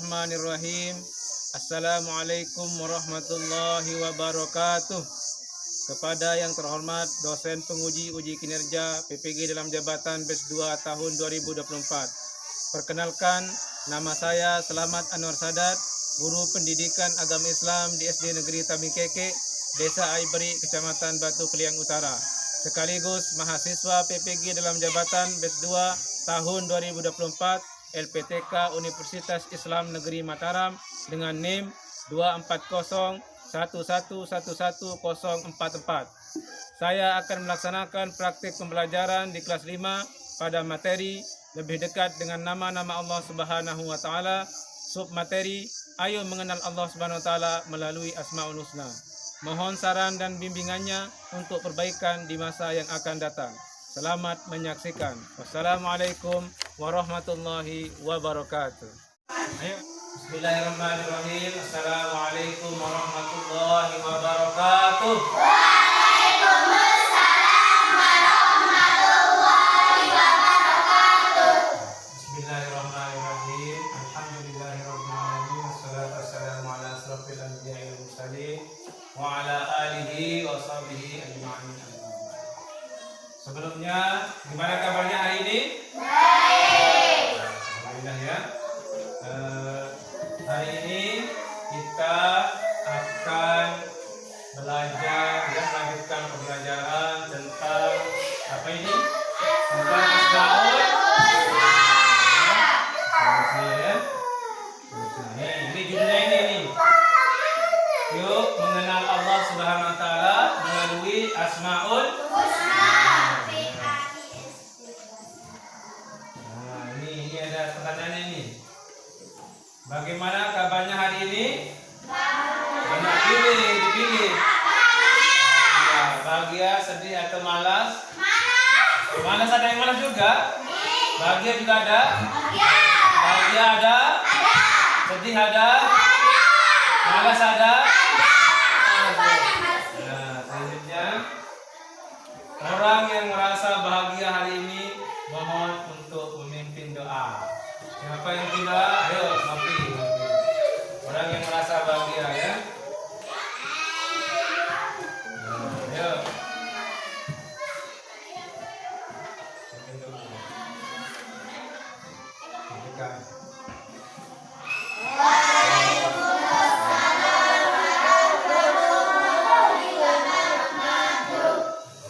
Bismillahirrahmanirrahim. Assalamualaikum warahmatullahi wabarakatuh. Kepada yang terhormat dosen penguji uji kinerja PPG dalam jabatan BES 2 tahun 2024. Perkenalkan, nama saya Selamat Anwar Sadat, Guru Pendidikan Agama Islam di SD Negeri Tamikeke, Desa Aiberi, Kecamatan Batu Keliang Utara. Sekaligus mahasiswa PPG dalam jabatan BES 2 tahun 2024 LPTK Universitas Islam Negeri Mataram dengan NIM 24011111044. Saya akan melaksanakan praktik pembelajaran di kelas 5 pada materi lebih dekat dengan nama-nama Allah Subhanahu wa taala, submateri ayo mengenal Allah Subhanahu wa taala melalui Asmaul Husna. Mohon saran dan bimbingannya untuk perbaikan di masa yang akan datang. Selamat menyaksikan. Wassalamualaikum warahmatullahi wabarakatuh. Ayo. Bismillahirrahmanirrahim. Assalamualaikum warahmatullahi wabarakatuh. Waalaikumsalam warahmatullahi wabarakatuh. Bismillahirrahmanirrahim. Alhamdulillahirabbil alamin. Wassalatu wassalamu ala asrofil anbiya'i wal mursalin wa ala alihi wa sahbihi ajma'in. Sebelumnya, gimana kabarnya hari ini? Baik. Alhamdulillah ya. Hari ini kita akan belajar dan melanjutkan pembelajaran tentang apa ini? Tentang Asmaul Husna. Ya. Ini judulnya ini. Yuk mengenal Allah Subhanahu wa taala melalui Asmaul Husna. Ini ada pertanyaannya ini. Bagaimana kabarnya hari ini? Banyak dipilih. Bahagia, sedih atau malas? Malas ada yang malas juga? Bahagia juga ada? Bahagia ada? Sedih ada? Malas ada? Nah, selanjutnya orang yang merasa bahagia hari ini mohon untuk memimpin doa. Siapa yang tidak? Ayo, ngopi. Orang yang merasa bahagia ya. Ayo.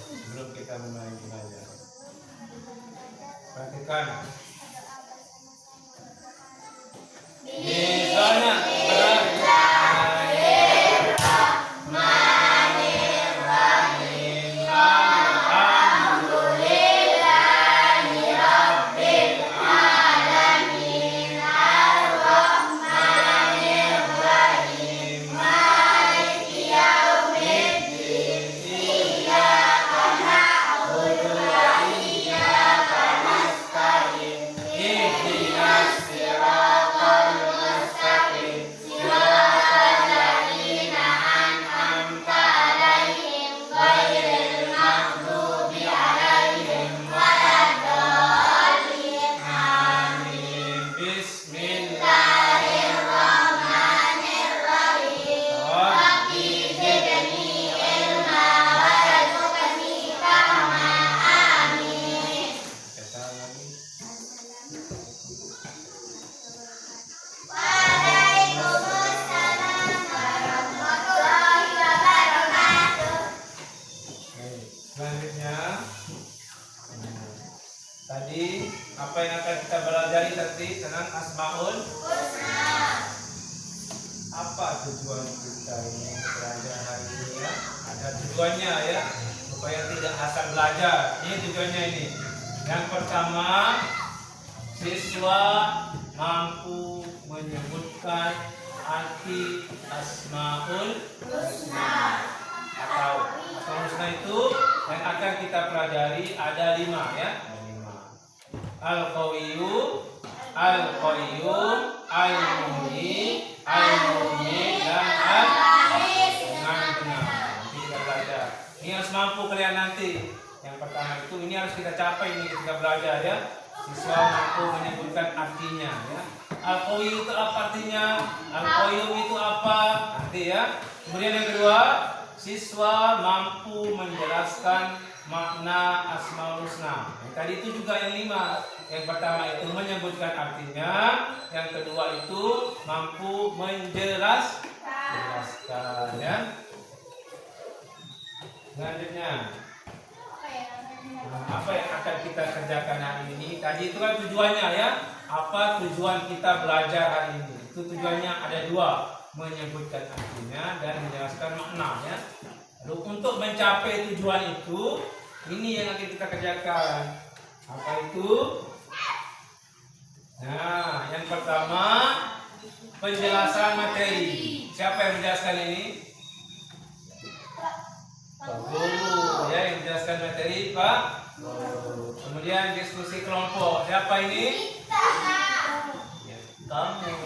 Sebelum kita mulai belajar, perhatikan. Misalnya tadi apa yang akan kita pelajari tadi tentang Asmaul Husna. Apa tujuan kita ini belajar hari ini ya? Ada tujuannya ya, supaya tidak asal belajar. Ini tujuannya ini. Yang pertama, siswa mampu menyebutkan arti Asmaul Husna. Atau Asmaul Husna itu yang akan kita pelajari ada 5 ya. Al-Qawiyyu, Al-Qayyum, Al-Muhyi, Al-Muhyi, dan Al-Aziz. Dengan benar. Nanti kita belajar. Ini harus mampu kalian nanti. Yang pertama itu ini harus kita capai ini ketika belajar ya. Siswa mampu menyebutkan artinya ya. Al-Qawi itu apa artinya? Al-Qayyum itu apa? Nanti ya. Kemudian yang kedua, siswa mampu menjelaskan makna Asmaul Husna. Yang tadi itu juga yang 5. Yang pertama itu menyebutkan artinya, yang kedua itu mampu menjelaskan ya. Selanjutnya, apa yang akan kita kerjakan hari ini? Tadi itu kan tujuannya ya. Apa tujuan kita belajar hari ini? Itu tujuannya ada 2, menyebutkan artinya dan menjelaskan maknanya. Lalu untuk mencapai tujuan itu, ini yang akan kita kerjakan. Apa itu? Nah, yang pertama penjelasan materi. Siapa yang menjelaskan ini? Pak Guru ya, yang menjelaskan materi Pak Guru. Kemudian diskusi kelompok. Siapa ini? Ya, kamu,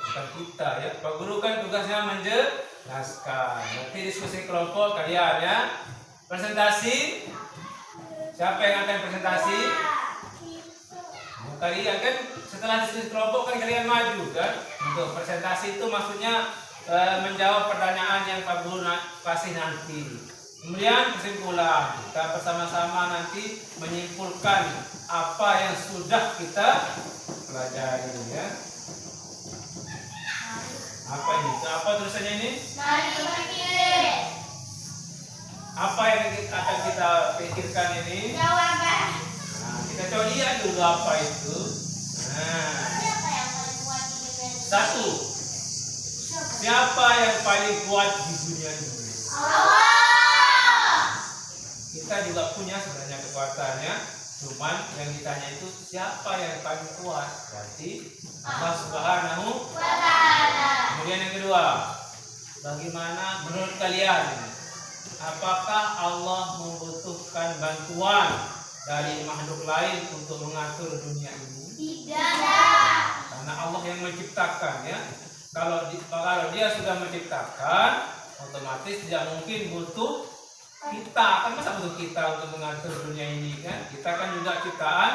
bukan kita ya. Pak Guru kan tugasnya menjelaskan. Nanti diskusi kelompok kalian ya. Presentasi. Siapa yang akan presentasi? Kalian kan setelah diskusi kelompok kan kalian maju kan. Untuk presentasi itu maksudnya menjawab pertanyaan yang Pak Guru kasih nanti. Kemudian kesimpulan, kita bersama-sama nanti menyimpulkan apa yang sudah kita pelajari ya. Apa ini? Apa tulisannya ini? Apa yang akan kita pikirkan ini? Jawaban. Nah, kita coba lihat dulu apa itu. Nah, 1. Siapa yang paling kuat di dunia ini? Allah. Kita juga punya sebenarnya kekuatannya, cuman yang ditanya itu siapa yang paling kuat? Berarti Allah Subhanahu wa Ta'ala. Kemudian yang kedua, bagaimana menurut kalian? Apakah Allah membutuhkan bantuan dari makhluk lain untuk mengatur dunia ini? Tidak. Karena Allah yang menciptakan ya. Kalau dia sudah menciptakan, otomatis tidak mungkin butuh kita. Kan masa butuh kita untuk mengatur dunia ini kan? Kita kan juga ciptaan.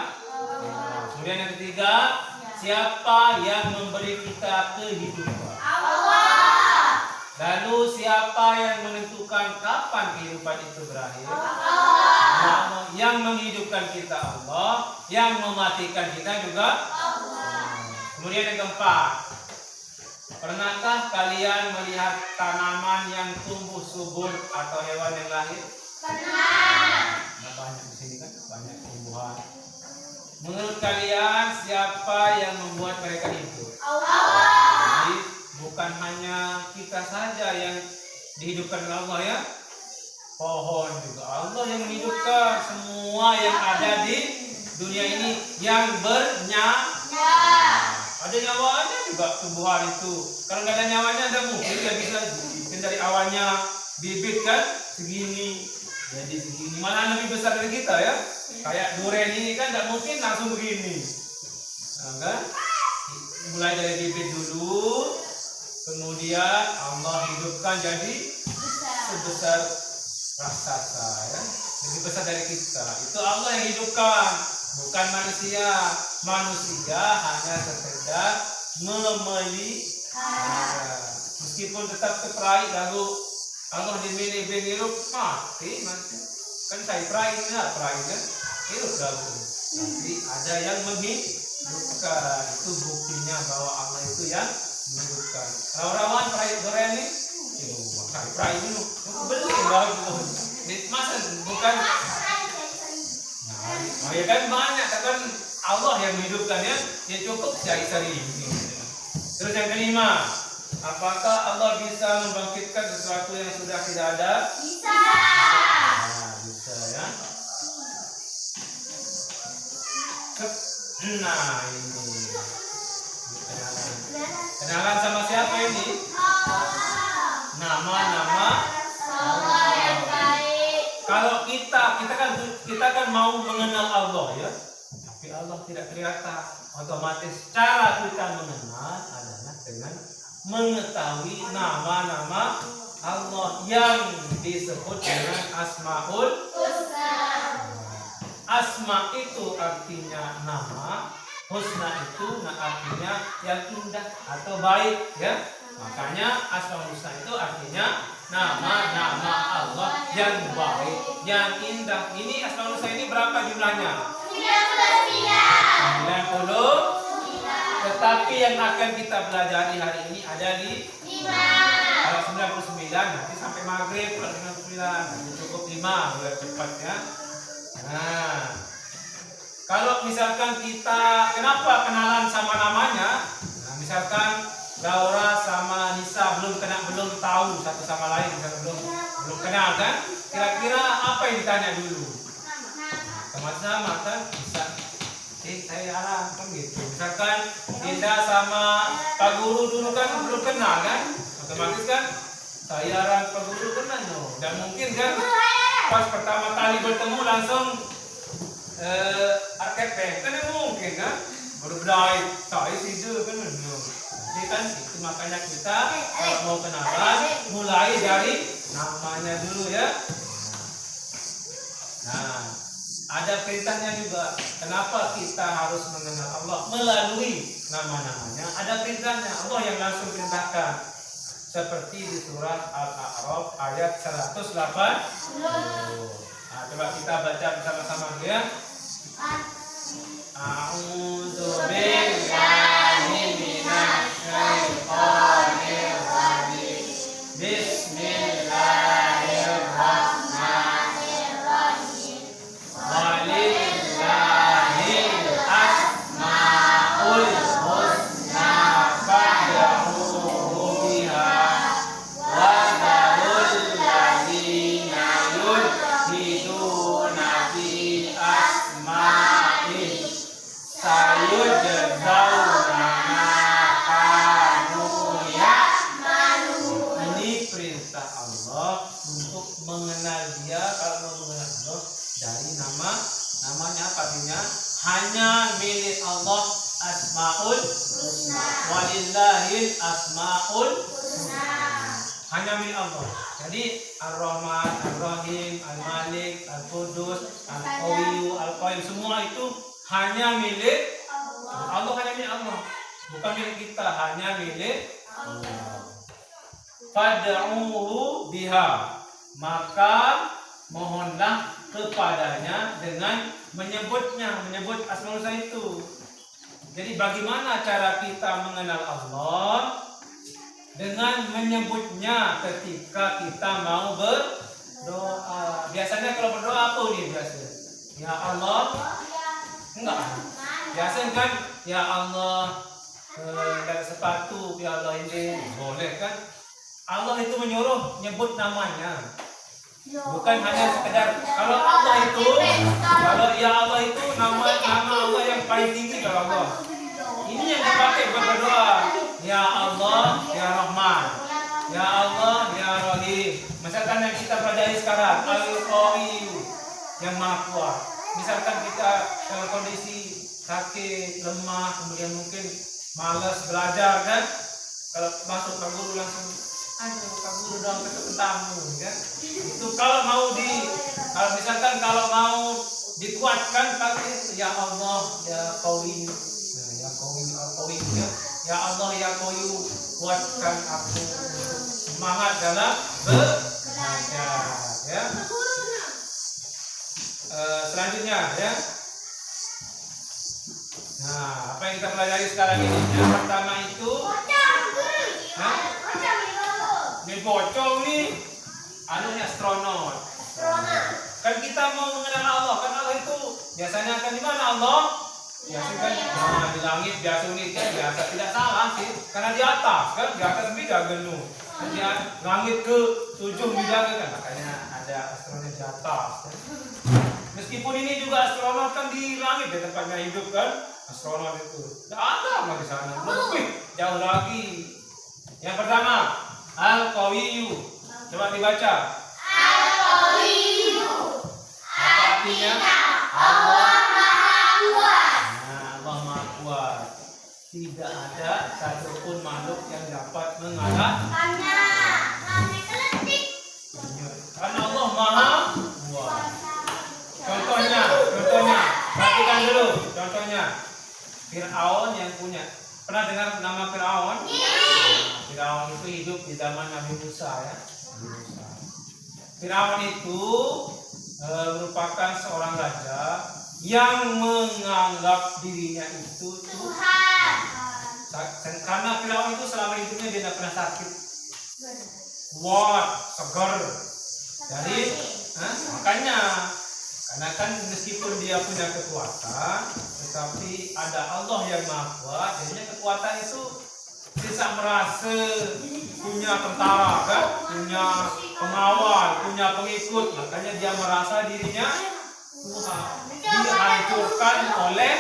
Nah, kemudian yang ketiga, siapa yang memberi kita kehidupan? Allah. Lalu siapa yang menentukan kapan kehidupan itu berakhir? Allah. Yang menghidupkan kita Allah, yang mematikan kita juga Allah. Kemudian yang keempat, pernahkah kalian melihat tanaman yang tumbuh subur atau hewan yang lahir? Pernah. Nah, banyak di sini kan, banyak tumbuhan. Menurut kalian siapa yang membuat mereka hidup? Allah. Jadi bukan hanya kita saja yang dihidupkan oleh Allah ya. Pohon juga Allah yang menghidupkan. Semua yang ada di dunia ini yang bernyawa. Ada nyawanya juga tumbuhan itu. Kalau nggak ada nyawanya, ada mungkin nggak bisa bikin dari awalnya bibit kan segini, jadi segini. Malah lebih besar dari kita ya. Kayak durian ini kan nggak mungkin langsung begini. Nah, kan? Mulai dari bibit dulu, kemudian Allah hidupkan jadi sebesar raksasa ya. Lebih besar dari kita. Itu Allah yang hidupkan, bukan manusia. Manusia hanya sekedar memelihara. Meskipun tetap keperai, lalu Allah dimilih hidup mati. Kan saya perai kan hidup lalu. Tapi ada yang menghidupkan. Itu buktinya bahwa Allah itu yang menghidupkan. Rawan perai durian ini, perai ini beli baru. Masa bukan? Nah, ya kan banyak kan Allah yang menghidupkan ya cukup sehari-hari ini. Terus yang kelima, apakah Allah bisa membangkitkan sesuatu yang sudah tidak ada? Bisa. Nah, bisa ya. Nah, ini kenalan sama siapa ini? Nama Allah yang baik. Kalau kita kan mau mengenal Allah ya, tapi Allah tidak kelihatan. Otomatis cara kita mengenal adalah dengan mengetahui nama-nama Allah yang disebut dengan Asmaul Husna. Asma itu artinya nama, Husna itu artinya yang indah atau baik, ya. Makanya Asmaul Husna itu artinya nama-nama Allah yang baik, yang indah. Ini Asmaul Husna ini berapa jumlahnya? 90. Tetapi yang akan kita pelajari hari ini ada di 5. kalau 99 nanti sampai maghrib. Kalau 99 nanti cukup 5 biar cepat, ya. Nah, kalau misalkan kita kenapa kenalan sama namanya? Nah, misalkan Laura sama Nisa belum tahu satu sama lain, belum kenal kan? Kira-kira apa yang ditanya dulu? Sama-sama kan bisa. Saya arah kan gitu. Misalkan Indah sama Pak Guru dulu kan belum kenal kan? Otomatis kan saya arah Pak Guru kenal no. Dan mungkin kan pas pertama kali bertemu langsung arketek kan mungkin kan? Berbedai saya sih dulu kan no. Jadi kan itu makanya kita kalau mau kenalan mulai dari namanya dulu, ya. Nah, ada perintahnya juga. Kenapa kita harus mengenal Allah melalui nama-namanya? Ada perintahnya. Allah yang langsung perintahkan. Seperti di surat Al-A'raf ayat 108. Nah, coba kita baca bersama-sama, ya. A'udzu billahi minasy syaithanir rajim. Bismillahirrahmanirrahim. Walillahil asmaul husna fad'uhu biha wa dharul ladzina yulhiduna fi asma'ihi sayujzauna ma kanu ya'malun. Ini perintah Allah untuk mengenal Dia. Kalau mau mengenal Allah dari namanya apa artinya? Hanya milik Allah Asmaul Husna. Walillahil Asmaul Husna. Hanya milik Allah. Jadi Ar-Rahman, Ar-Rahim, Al-Malik, Al-Qudus, Al-Qawiyyu, Al-Qayyum, semua itu hanya milik Allah. Hanya milik Allah, bukan milik kita, hanya milik Allah. Fad'uhu biha, maka mohonlah kepadanya dengan menyebut Asmaul Husna itu. Jadi bagaimana cara kita mengenal Allah? Dengan menyebutnya ketika kita mau berdoa. Biasanya kalau berdoa apa nih biasanya? Ya Allah. Enggak. Biasanya kan ya Allah dari sepatu, ya Allah ini boleh kan? Allah itu menyuruh nyebut namanya. Bukan hanya sekedar kalau ya Allah itu nama Allah yang paling tinggi kalau Allah. Ini yang dipakai buat berdoa. Ya Allah, ya Rahman. Ya Allah, ya Rahim. Misalkan yang kita pelajari sekarang Al-Qawiyyu, yang Maha Kuat. Misalkan kita dalam kondisi sakit, lemah, kemudian mungkin malas belajar kan? Kalau masuk Pak Guru langsung aduh, Pak Guru dong ketemu tamu kan? Itu kalau mau kalau mau dikuatkan pakai ya Allah, ya Qawiyyu. Nah, ya Qawiyyu, Al-Qawiyyu ya. Ya Allah, ya Qawiyyu, kuatkan aku semangat dalam belajar, ya. Selanjutnya, ya. Nah, apa yang kita pelajari sekarang ini? Yang pertama itu, ini pocong nih, anunya astronot. Kan kita mau mengenal Allah, kan Allah itu biasanya akan di mana Allah? Biasanya kan di langit, biasa tidak salah sih, karena di atas kan, di atas bidang genuh. Di langit ke 7 bidang kan, makanya ada astronot di atas. Kan? Meskipun ini juga astronot kan di langit, di tempatnya hidup kan, astronot itu. Tidak ada mah di sana, lebih jauh lagi. Yang pertama, Al-Qawiyyu. Coba dibaca. Al-Qawiyyu. Apa artinya? Allah Maha Kuat. Nah, Allah Maha Kuat. Tidak ada satupun makhluk yang dapat mengalahkannya. Karena Allah Maha Kuat. Contohnya, perhatikan dulu contohnya. Fir'aun yang punya. Pernah dengar nama Fir'aun? Fir'aun itu hidup di zaman Nabi Musa ya. Nabi Musa. Fir'aun itu merupakan seorang raja yang menganggap dirinya itu Tuhan. karena Fir'aun itu selama hidupnya dia tidak pernah sakit, kuat, segar. Jadi makanya karena kan meskipun dia punya kekuatan, tetapi ada Allah yang Maha Kuat, jadinya kekuatan itu bisa merasa punya tentara kan, punya pengawal, punya pengikut, makanya dia merasa dirinya Tuhan. Dihancurkan oleh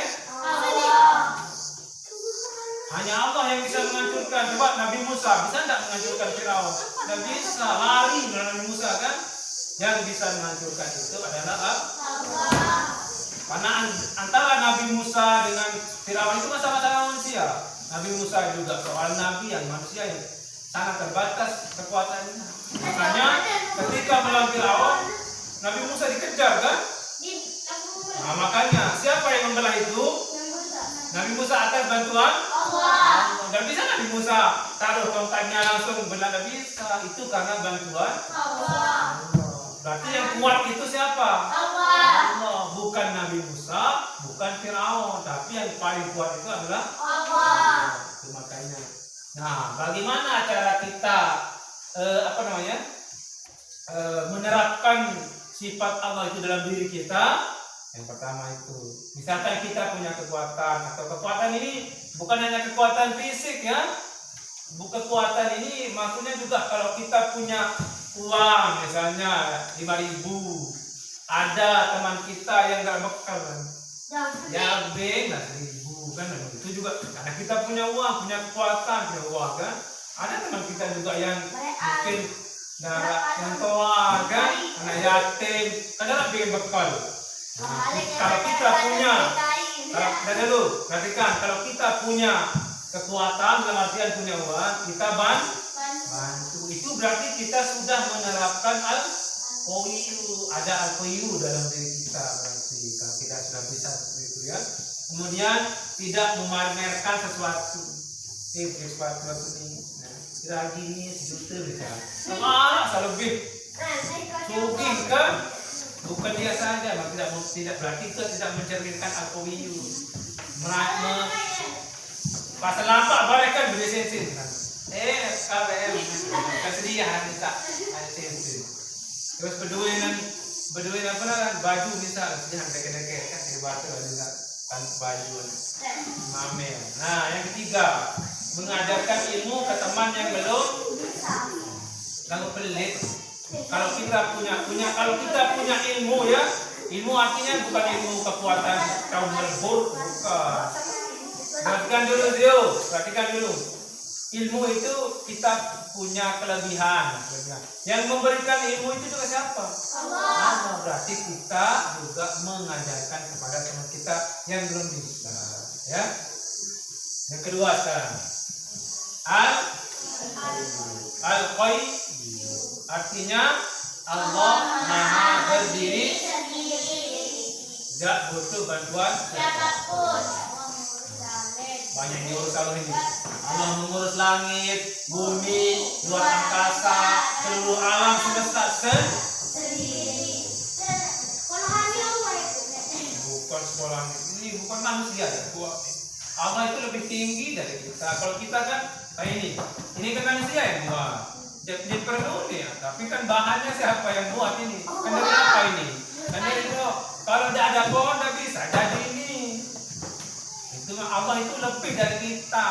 hanya Allah yang bisa menghancurkan. Coba Nabi Musa bisa tidak menghancurkan Firaun? Tidak bisa, lari Nabi Musa kan. Yang bisa menghancurkan itu adalah Allah. Karena antara Nabi Musa dengan Firaun itu sama-sama manusia. Nabi Musa juga seorang nabi yang manusia yang sangat terbatas kekuatannya. Makanya ketika melawan Firaun, Nabi Musa dikejar kan? Nah, makanya siapa yang membelah itu? Nabi Musa atas bantuan Allah. Dan bisa Nabi Musa taruh tongkatnya langsung belah, tidak bisa. Itu karena bantuan Allah. Berarti yang kuat itu siapa? Allah. Bukan Nabi Musa, bukan Firaun, tapi yang paling kuat itu adalah Allah. Itu makanya. Nah, bagaimana cara kita menerapkan sifat Allah itu dalam diri kita? Yang pertama itu, misalkan kita punya kekuatan, atau kekuatan ini bukan hanya kekuatan fisik ya. Kekuatan ini maksudnya juga kalau kita punya uang misalnya 5.000, ada teman kita yang nggak bekal kan, ya lah 1.000 kan, itu juga karena kita punya uang, punya kekuatan, punya uang kan. Ada teman kita juga yang mungkin yang tua kan, anak yatim, ada bikin bekal. Nah, kalau kita punya, perhatikan, kalau kita punya kekuatan, dalam artian punya uang, kita bantu. Itu berarti kita sudah menerapkan al-qawiyu, ada al-qawiyu dalam diri kita berarti. Kalau kita sudah bisa seperti itu ya. Kemudian tidak memamerkan sesuatu. Sesuatu ini, kira gini 1 juta misalnya. Sama lebih. Sugih kan? Bukan dia saja, tidak berarti itu tidak mencerminkan al-qawiyu. Pasal lampak balik kan bersensin kan. KBM kesedihan tak ada sensin. Terus beduin apa lah baju misal sedang deket-deket kan di batu ada kan baju mamel. Nah, yang ketiga, mengajarkan ilmu ke teman yang belum lalu pelit. Kalau kita punya ilmu ya, ilmu artinya bukan ilmu kekuatan kaum melebur, bukan. Perhatikan dulu. Ilmu itu kita punya kelebihan. Yang memberikan ilmu itu juga siapa? Allah. Berarti kita juga mengajarkan kepada teman kita yang belum bisa. Ya. Yang kedua sekarang, al-qayyum. Artinya Allah Maha berdiri, tidak butuh bantuan siapapun. Banyak diurus Allah ini. Allah mengurus langit, bumi, luar angkasa, seluruh alam semesta sendiri. Bukan sekolah ini, bukan manusia ya. Allah itu lebih tinggi dari kita. Kalau kita kan kayak ini kan manusia yang buat. Jadi perlu nih ya. Tapi kan bahannya siapa yang buat ini? Kan dari apa ini? Kan dari itu. Kalau tidak ada pohon tidak bisa jadi ini. Allah itu lebih dari kita.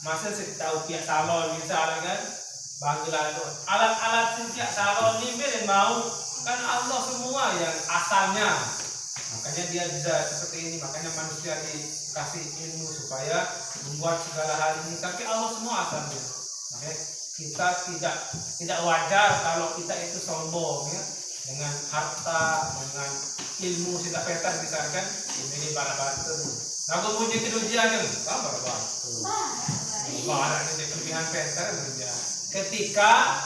Masa tahu pihak salon misalnya kan, bangladesh alat-alat pihak salon ini biar mau kan Allah semua yang asalnya. Makanya dia bisa seperti ini. Makanya manusia dikasih ilmu supaya membuat segala hal ini. Tapi Allah semua asalnya. Makanya kita tidak wajar kalau kita itu sombong ya, dengan harta, dengan ilmu tidak petan misalkan ini batu. Nah, aku punya kedujian yang apa batu. Barang ini kelebihan petan kerja. Ketika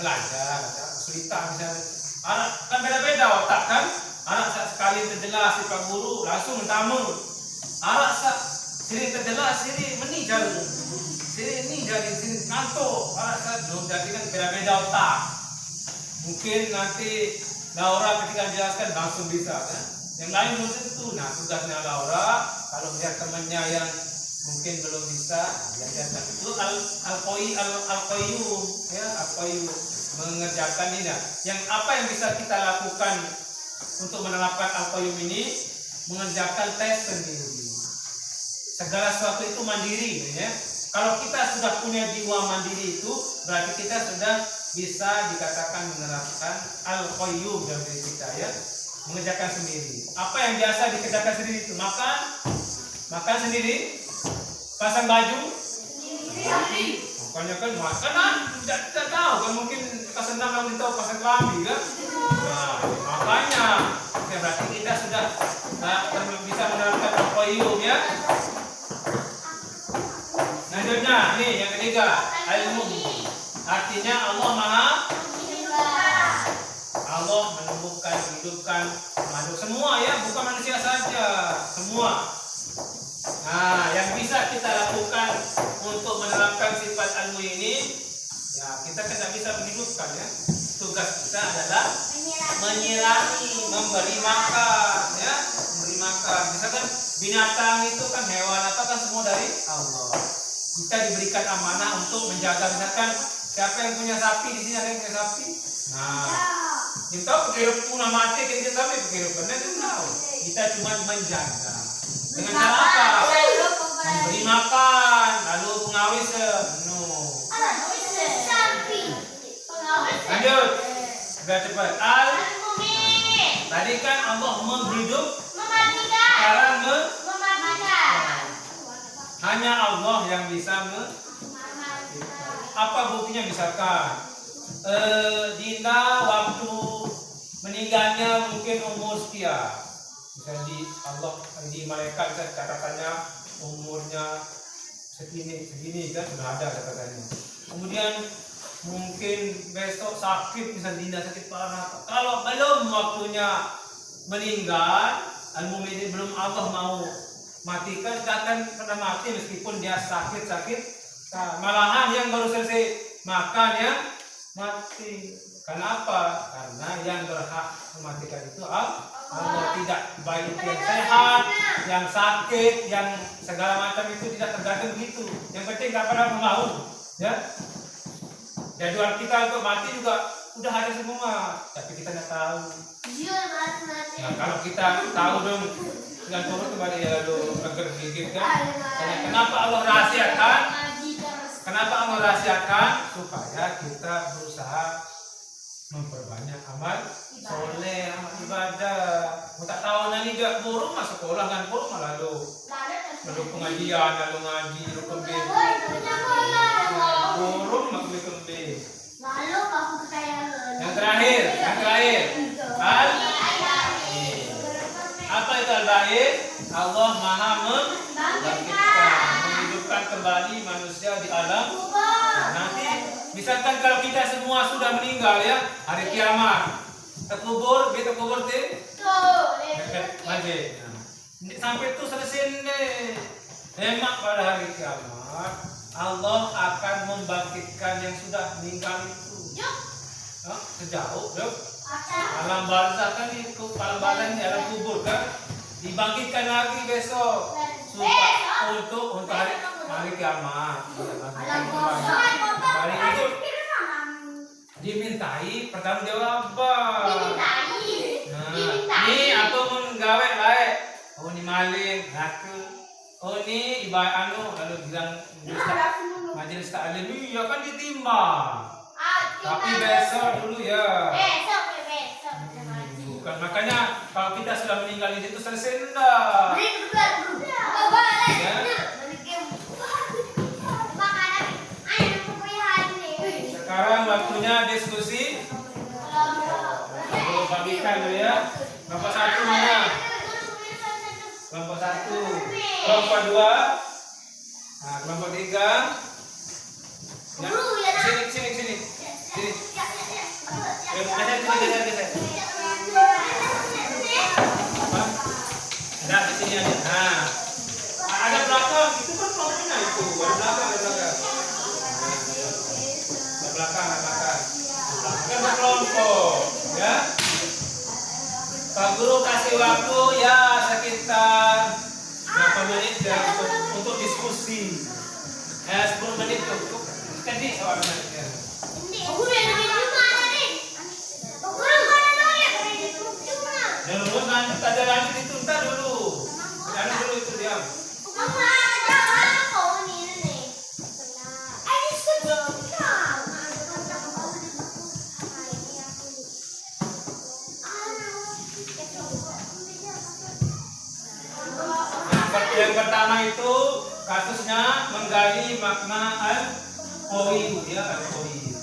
belajar, kesulitan misalnya, anak kan beda-beda otak kan. Anak sekali terjelas si pak guru langsung mentamu. Anak Sini terjelas, sini meni jalan. Sini ini jadi sini ngantuk. Alasan belum jadi kan beda-beda otak. Mungkin nanti Laura ketika menjelaskan langsung bisa kan. Yang lain belum tentu. Nah tugasnya Laura kalau melihat temannya yang mungkin belum bisa, diajarkan itu al-qayyum ya, al-qayyum mengerjakan ini. Yang apa yang bisa kita lakukan untuk menerapkan al-qayyum ini? Mengerjakan tes sendiri. Segala sesuatu itu mandiri ya. Kalau kita sudah punya jiwa mandiri itu berarti kita sudah bisa dikatakan menerapkan al-qayyum dalam diri kita ya. Mengerjakan sendiri. Apa yang biasa dikerjakan sendiri itu? Makan sendiri, pasang baju sendiri. Makanya kan makanan tidak tahu kan, mungkin kita senang kalau tahu pasang kelambi kan. Nah, makanya berarti kita sudah bisa menerapkan al-qayyum ya. Selanjutnya, nih yang ketiga, ilmu. Artinya Allah menumbuhkan, menghidupkan makhluk semua ya, bukan manusia saja, semua. Nah, yang bisa kita lakukan untuk menerapkan sifat ilmu ini, ya kita kan tidak bisa menghidupkan ya. Tugas kita adalah menyirami, memberi makan ya, memberi makan. Misalkan binatang itu kan, hewan apa kan semua dari Allah. Kita diberikan amanah untuk menjaga, misalkan siapa yang punya sapi di sini, ada yang punya sapi. Nah, kita tahu kehidupan punah mati, kita tahu kehidupannya itu tahu. Kita cuma menjaga. Dengan cara apa? Memberi makan, lalu pengawis. Lanjut, sudah cepat. Tadi kan Allah menghidup, sekarang hanya Allah yang bisa apa buktinya? Misalkan Dinda waktu meninggalnya mungkin umur sekian, misalnya di malaikat bisa catatannya umurnya segini kan sudah ada catatannya. Kemudian mungkin besok sakit, misalnya Dinda sakit parah. Kalau belum waktunya meninggal, al-mu'min belum Allah mau matikan, kita akan pernah mati meskipun dia sakit. Nah, malahan yang baru selesai makan ya mati. Kenapa? Karena yang berhak mematikan itu Allah, tidak baik itu yang sehat, yang sakit, yang segala macam itu tidak tergantung gitu. Yang penting nggak pernah mau ya. Jadwal kita untuk mati juga udah ada semua, tapi kita nggak tahu. Nah, kalau kita tahu dong, dengan turun kembali ya lalu agar sedikit kan. Kenapa Allah rahasiakan? Kenapa Allah rahasiakan? Supaya kita berusaha memperbanyak amal soleh, amal ibadah. Mau tak tahu nanti juga burung masuk sekolah kan, burung lalu pengajian, lalu ngaji, lalu kembali. Burung maksudnya kembali. Lalu kamu kekayaan. Yang terakhir. Apa itu al-ba'id? Allah Maha membangkitkan, menghidupkan kembali manusia di alam. Nah, nanti misalkan kalau kita semua sudah meninggal ya, hari kiamat, terkubur deh. Sampai itu selesai nih. Hemat pada hari kiamat, Allah akan membangkitkan yang sudah meninggal itu. Sejauh, alam barzah kan itu, alam barzah ini alam kubur kan, dibangkitkan lagi besok untuk hari kiamat. Hari itu dimintai pertanggungjawaban. Nah, ini aku menggawe baik. Oh ini maling, ngaku. Oh ini ibarat lalu bilang majelis taklim, iya kan ditimbang. Tapi besok dulu ya. Bukan, makanya kalau kita sudah meninggal di situ selesai enggak? Ya. Sekarang waktunya diskusi. Bagikan dulu ya. Kelompok 1 mana? Kelompok 1, kelompok 2, nah, kelompok 3. Nah, sini. Geser. Nah, di sini aja. Nah, ada belakang, itu kan kelompoknya itu. Ada belakang, ada belakang. Ada belakang, ada belakang. Kan berkelompok, ya. Pak Guru kasih waktu ya sekitar berapa menit ya untuk diskusi. 10 menit cukup. Tadi soalnya. Ya. Aku udah ada video mana nih? Aku mana dong ya? Jangan lupa lanjut, ada lanjut itu ntar dulu. Jangan dulu itu diam. Aku ada apa ini? Diskusi kita. Yang pertama itu kasusnya menggali makna al-qawi, ya al-qawi.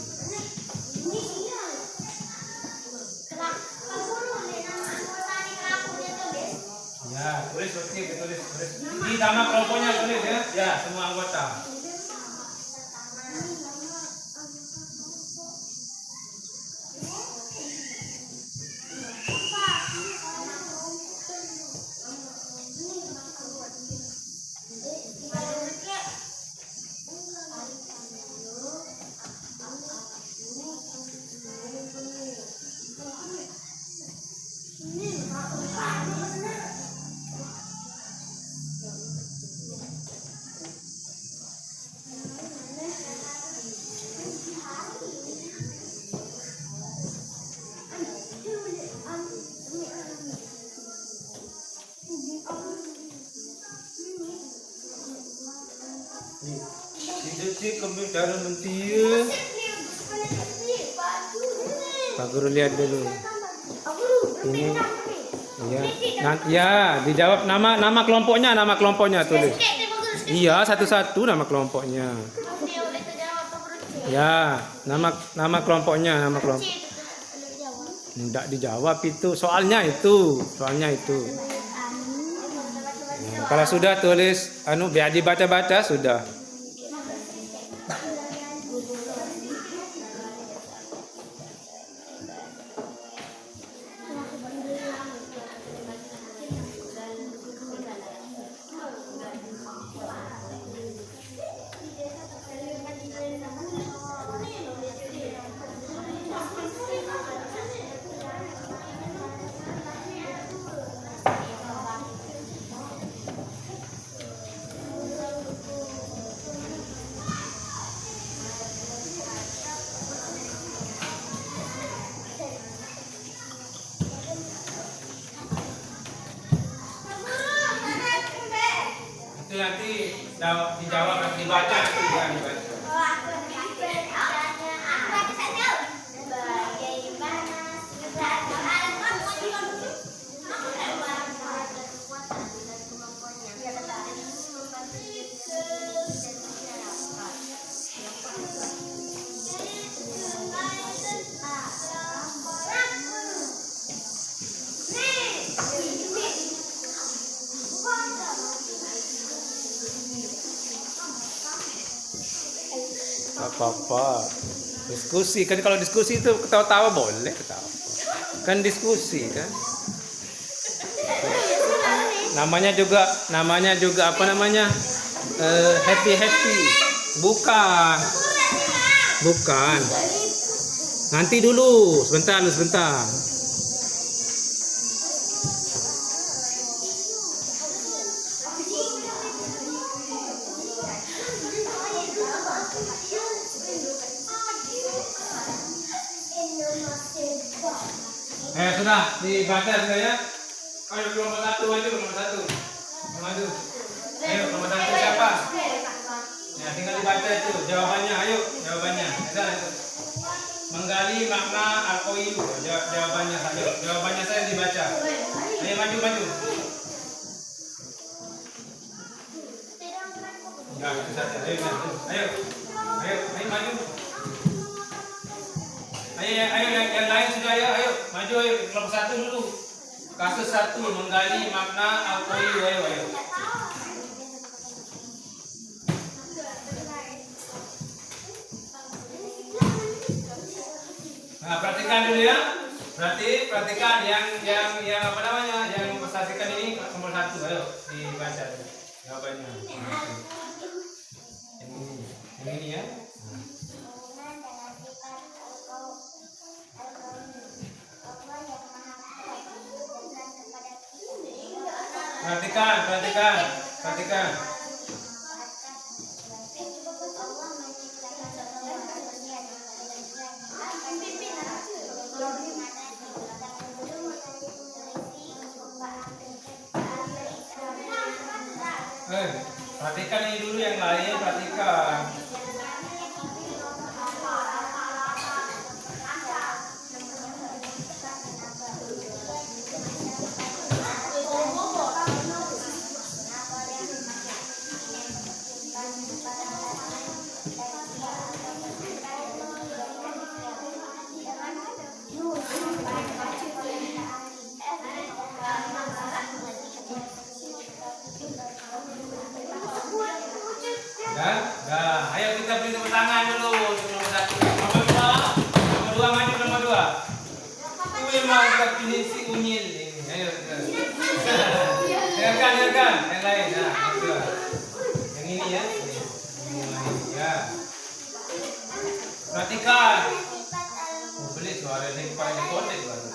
Ya, tulis tulis. Di nama kelompoknya tulis ya. Ya, semua anggota. Jadi kemudian mentir. Pak Guru lihat dulu. Ini iya. Ya, dijawab nama kelompoknya tulis. Iya, satu-satu nama kelompoknya. Ya, nama kelompoknya. Tidak dijawab itu, soalnya itu. Ya, kalau sudah tulis biar dibaca-baca sudah. Itu nanti dijawab nanti dibaca itu ya dibaca. Apa-apa. Diskusi kan, kalau diskusi itu ketawa-tawa boleh ketawa. Kan diskusi kan. Namanya juga apa namanya? Happy. Bukan. Nanti dulu, sebentar. Sudah dibaca sudah ya. Ayo nomor 1 maju. Ayo nomor 1 siapa? Ya, tinggal dibaca itu jawabannya. Ayo jawabannya. Itu. Menggali makna al-qawi. Jawabannya saja. Jawabannya saya dibaca. Ayo maju. Ya, itu saja. Ayo maju. Ayo yang lain sudah ya. Ayo maju nomor 1 dulu. Kasus 1 menggali makna al-qawi. Ayo. Nah, perhatikan dulu ya. Perhatikan yang apa namanya? Yang mempresentasikan ini nomor 1. Ayo dibaca jawabannya. Yang ini ya. Perhatikan. Perhatikan ini dulu yang lain, perhatikan. Nah, ayo kita beri tepuk tangan dulu untuk nomor 1. Nomor 2 maju nomor 2. Mantap ini si Unyil ini. Ayo. Dengarkan yang lain. Nah, nomor 2. Yang ini ya. Ini ya. Perhatikan. Beli suara ini paling konten baru.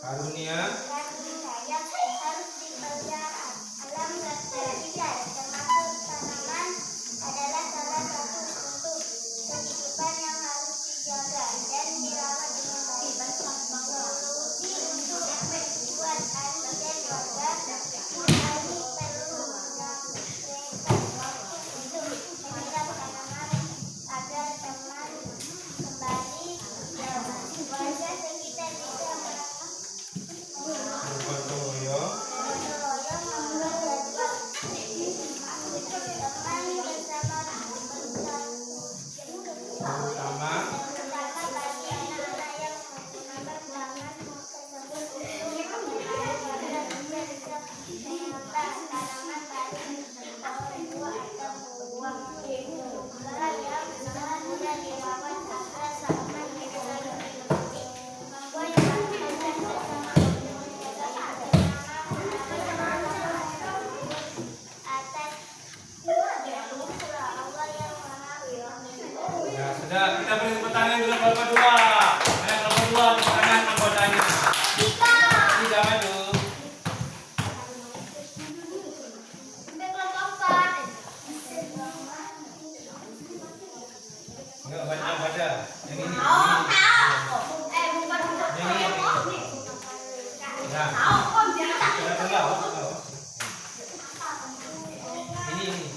Karunia yang harus dipelihara. Alam tidak termasuk tanaman adalah salah satu untuk kehidupan yang harus dijaga dan dirawat dengan baik. Solusi untuk membuat ani dan warga ani perlu menyampaikan waktu untuk menyiram tanaman agar teman kembali dan warga sekitar bisa sudah, kita beri tepuk tangan dulu kelompok 2. Ayo kelompok 2 tepuk tangan anggotanya. Tidak maju. Enggak banyak pada. Yang ini. Yang ini. Nah. Sudah tahu. Ini.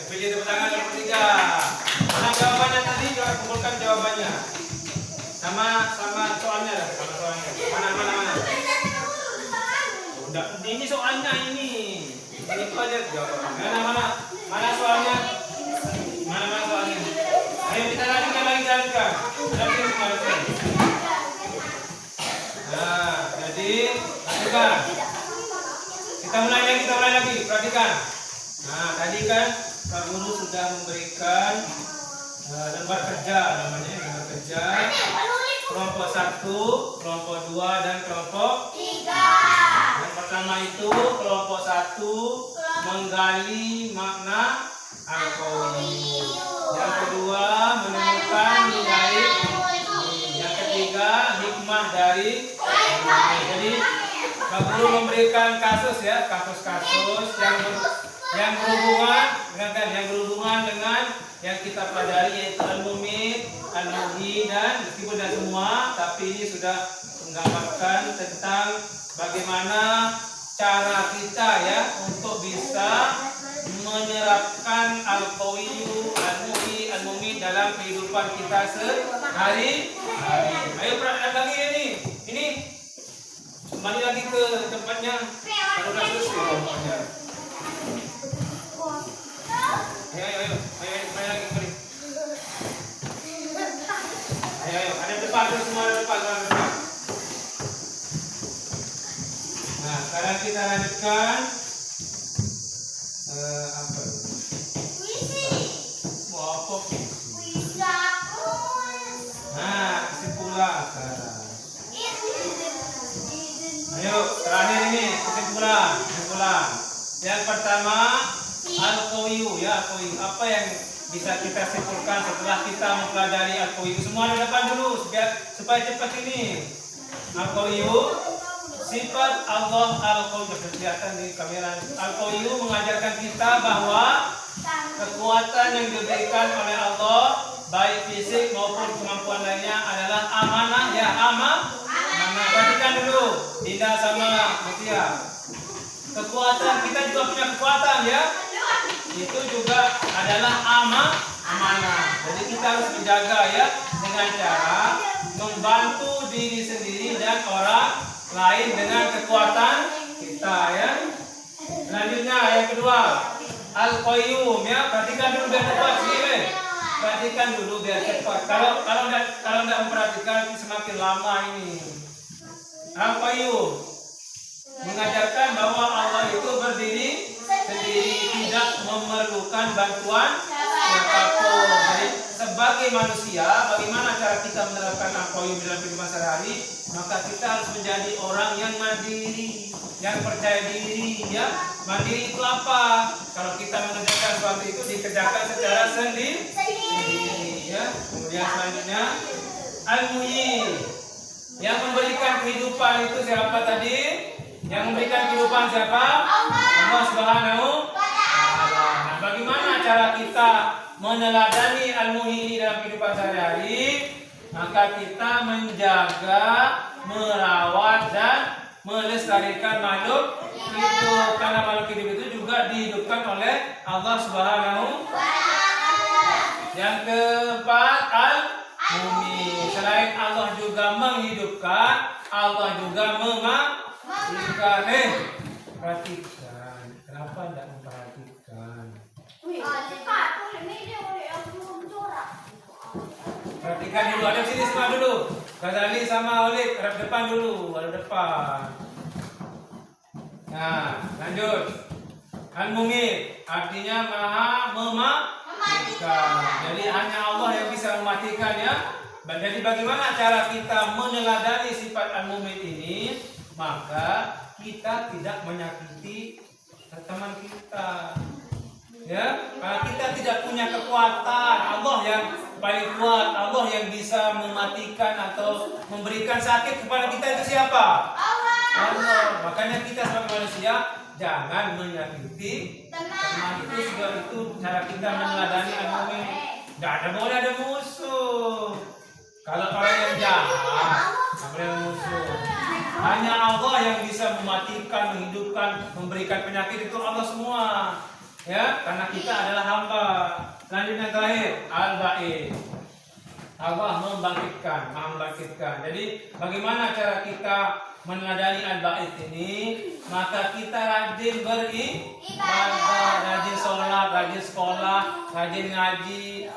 Pilih tepuk tangan nomor 3. Mana jawabannya tadi? Coba kumpulkan jawabannya. Sama soalnya lah, sama soalnya. Mana? Udah, ini soalnya ini. Ini aja jawabannya. Mana soalnya? Mana soalnya? Ayo kita lagi jalankan. Nah, jadi perhatikan. Kita mulai lagi. Perhatikan. Nah, tadi kan Pak Guru sudah memberikan lembar kerja kelompok 1, kelompok 2 dan kelompok 3. Yang pertama itu kelompok 1 menggali makna al-qawi. Yang kedua menemukan nilai. Yang ketiga hikmah dari. Jadi Pak Guru memberikan kasus-kasus yang berhubungan dengan yang kita pelajari yaitu al-mumit, al-muhyi dan meskipun tidak semua, tapi ini sudah menggambarkan tentang bagaimana cara kita ya untuk bisa menerapkan al-qawiyyu, al-muhyi, al-mumit dalam kehidupan kita sehari-hari. Ayo perhatikan lagi ini. Ini kembali lagi ke tempatnya. Kalau sudah selesai kelompoknya. Ayo lagi kembali. Ayo, ada depan terus semua ada depan. Nah, sekarang kita lanjutkan apa? Mau apa? Nah, kesimpulan sekarang. Ayo, terakhir ini kesimpulan. Yang pertama, al-qawiyyu ya, al-qawiyyu. Apa yang bisa kita simpulkan setelah kita mempelajari al-qawiyyu? Semua di depan dulu supaya cepat ini. Al-qawiyyu, sifat Allah al-qawiyyu, kelihatan di kamera. Al-qawiyyu mengajarkan kita bahwa kekuatan yang diberikan oleh Allah baik fisik maupun kemampuan lainnya adalah amanah ya, amanah. Perhatikan dulu Dinda sama Mutia. Kekuatan kita juga punya kekuatan ya. Itu juga adalah amanah. Jadi kita harus menjaga ya dengan cara membantu diri sendiri dan orang lain dengan kekuatan kita ya. Selanjutnya yang kedua, al-qayyum ya. Perhatikan dulu biar cepat sih. Perhatikan dulu biar cepat. Kalau tidak memperhatikan semakin lama ini. Al-qayyum mengajarkan bahwa Allah itu berdiri sendiri, tidak memerlukan bantuan siapapun. Jadi sebagai manusia, bagaimana cara kita menerapkan al-qayyum dalam kehidupan sehari-hari? Maka kita harus menjadi orang yang mandiri, yang percaya diri ya. Mandiri itu apa? Kalau kita mengerjakan sesuatu itu dikerjakan secara sendiri ya. Kemudian selanjutnya al-muhyi, yang memberikan kehidupan itu siapa tadi? Yang memberikan kehidupan siapa? Allah Subhanahu wa Ta'ala. Nah, bagaimana cara kita meneladani al-muhyi dalam kehidupan sehari-hari? Maka kita menjaga, merawat dan melestarikan makhluk hidup. Karena makhluk hidup itu juga dihidupkan oleh Allah Subhanahu wa Ta'ala. Yang keempat, al-muhyi. Selain Allah juga menghidupkan, Allah juga mematikan. Perhatikan. Kenapa tidak memperhatikan? Perhatikan dulu. Ada sini semua dulu. Ghazali sama Olid harap depan dulu. Ada depan. Nah, lanjut. Al-Mumit artinya maha mematikan. Jadi hanya Allah yang bisa mematikan ya. Jadi bagaimana cara kita meneladani sifat al-mumit ini? Maka kita tidak menyakiti teman kita. Ya, karena kita tidak punya kekuatan. Allah yang paling kuat, Allah yang bisa mematikan atau memberikan sakit kepada kita itu siapa? Allah. Makanya kita sebagai manusia jangan menyakiti teman. Itu juga itu cara kita meneladani al-mumit. Tidak boleh ada musuh. Kalau orang yang jahat, tidak boleh musuh. Hanya Allah yang bisa mematikan, menghidupkan, memberikan penyakit itu Allah semua. Ya, karena kita adalah hamba. Selanjutnya terakhir, al-ba'id. Allah membangkitkan. Jadi bagaimana cara kita meneladani al-ba'id ini? Maka kita rajin beribadah, rajin sholat, rajin sekolah, rajin ngaji.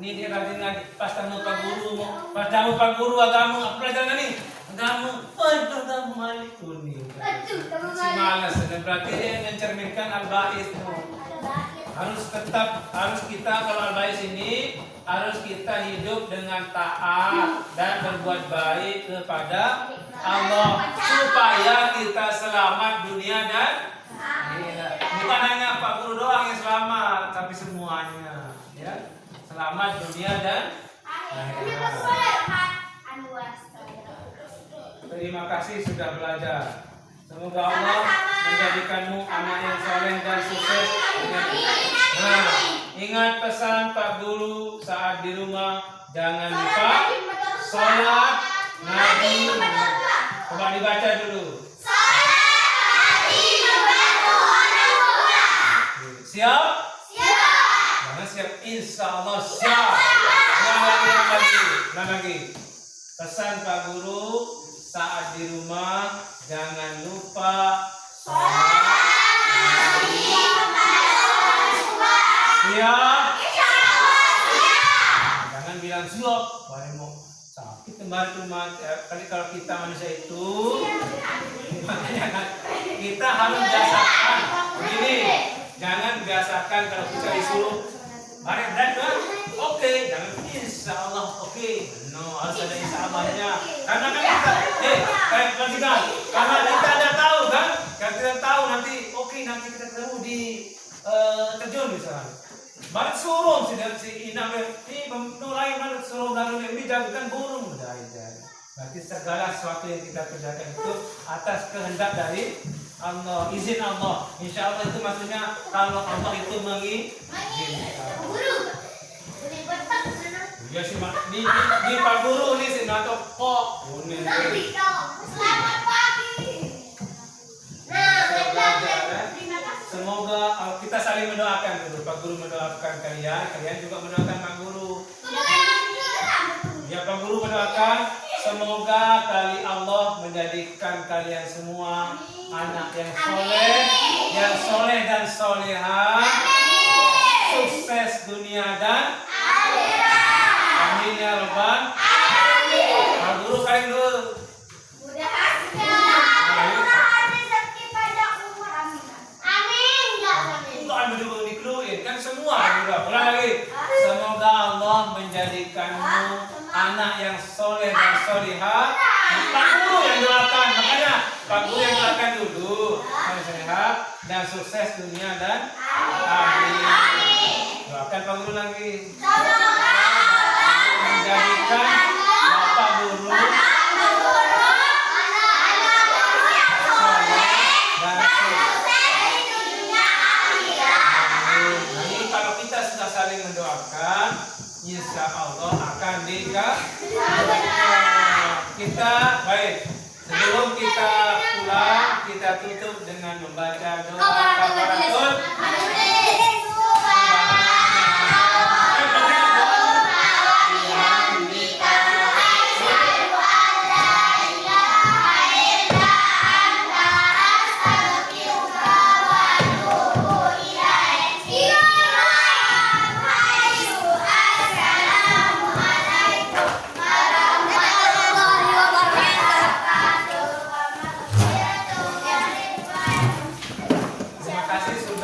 Ini dia rajin ngaji. Pas tamu pak guru agama, apa pelajaran ini? Agama maliku nih. Si malas. Dan berarti dia mencerminkan al-ba'id. Harus kita kalau al-ba'id ini harus kita hidup dengan taat dan berbuat baik kepada Allah supaya kita selamat dunia dan akhirat. Bukan hanya Pak Guru doang yang selamat, tapi semuanya ya. Selamat dunia dan akhirat. Terima kasih sudah belajar. Semoga Allah menjadikanmu anak yang saleh dan sukses. Nah, ingat pesan Pak Guru saat di rumah, jangan lupa sholat Nabi. Coba dibaca dulu. Siap? Jangan siap, insya Allah siap. Ulang lagi. Pesan Pak Guru saat di rumah, jangan lupa sholat. Siap? Jangan bilang siap, baru mau sakit kembali kali kalau kita manusia itu, kita harus biasakan. Begini, jangan biasakan kalau kita disuruh bareng kan? Oke, jangan insya Allah oke. No, harus ada insya Allahnya. Karena kan kita, perhatikan, karena kita tidak tahu kan? Kita tidak tahu nanti, oke nanti kita ketemu di terjun misalnya. Barat suruh si inang ini mulai barat suruh lalu lebih jagokan burung dari. Berarti segala sesuatu yang kita kerjakan itu atas kehendak dari Allah, izin Allah. Insya Allah itu maksudnya kalau Allah itu mengizinkan. Ya si di Pak Guru ini si nato kok. Selamat pagi. Semoga kita saling mendoakan dulu. Pak Guru mendoakan kalian juga mendoakan Pak Guru. Ya Pak Guru mendoakan semoga kali Allah menjadikan kalian semua anak yang soleh dan solehah, sukses dunia dan amin ya Rabbal. Pak Guru kalian dulu. Kan semua juga. Ulang lagi. Semoga Allah menjadikanmu anak yang soleh dan solihah. Pak Guru yang doakan, makanya Pak Guru yang doakan dulu. Solihah dan sukses dunia dan amin. Doakan Pak Guru lagi. Menjadikan Bapak Guru saling mendoakan, insya Allah akan kita baik. Sebelum kita pulang, kita tutup dengan membaca doa kafaratul.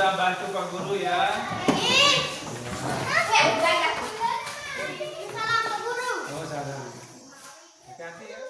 Bantu Pak Guru ya. Salam Pak Guru. Oh, salam. Hati-hati ya.